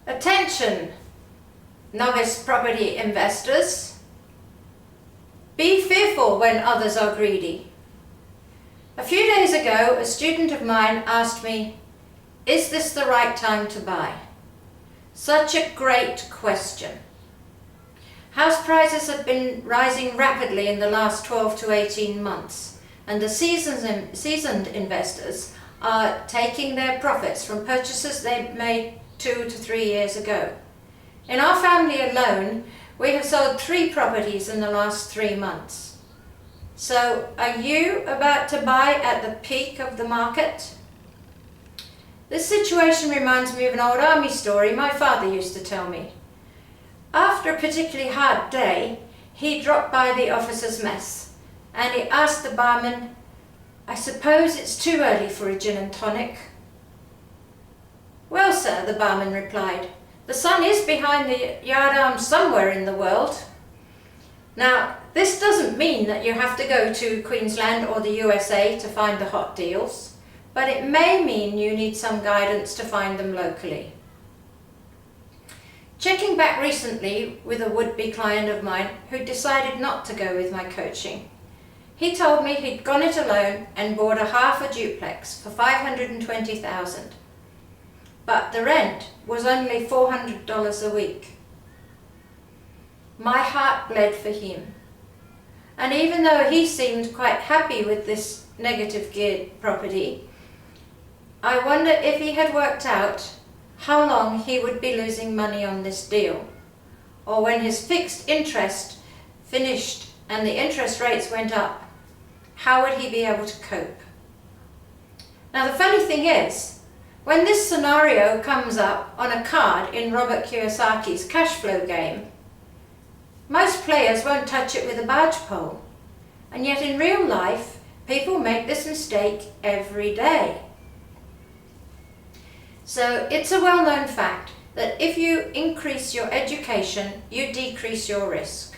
Attention, novice property investors. Be fearful when others are greedy. A few days ago, a student of mine asked me, "Is this the right time to buy?" Such a great question. House prices have been rising rapidly in the last 12 to 18 months, and the seasoned investors are taking their profits from purchases they made 2 to 3 years ago. In our family alone, we have sold 3 properties in the last 3 months. So, are you about to buy at the peak of the market? This situation reminds me of an old army story my father used to tell me. After a particularly hard day, he dropped by the officers' mess and he asked the barman, "I suppose it's too early for a gin and tonic?" "Well, sir," the barman replied, "the sun is behind the yardarms somewhere in the world." Now, this doesn't mean that you have to go to Queensland or the USA to find the hot deals, but it may mean you need some guidance to find them locally. Checking back recently with a would-be client of mine who decided not to go with my coaching, he told me he'd gone it alone and bought a half a duplex for $520,000, but the rent was only $400 a week. My heart bled for him, and even though he seemed quite happy with this negative geared property, I wonder if he had worked out how long he would be losing money on this deal, or when his fixed interest finished and the interest rates went up, how would he be able to cope? Now, the funny thing is, when this scenario comes up on a card in Robert Kiyosaki's cash flow game, most players won't touch it with a barge pole, and yet in real life, people make this mistake every day. So it's a well-known fact that if you increase your education, you decrease your risk.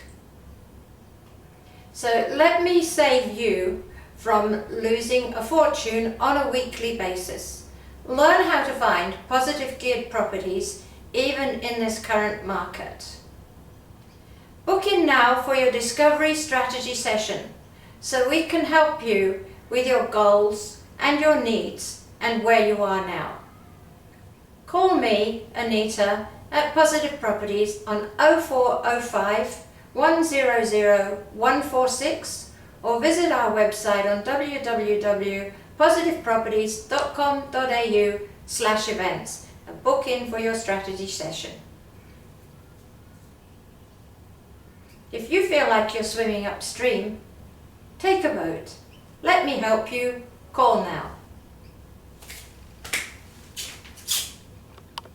So let me save you from losing a fortune on a weekly basis. Learn how to find positive geared properties even in this current market. Book in now for your discovery strategy session so we can help you with your goals and your needs and where you are now. Call me, Anita, at Positive Properties on 0405 100 146 or visit our website on www.positiveproperties.com.au/events and book in for your strategy session. If you feel like you're swimming upstream, take a boat. Let me help you. Call now.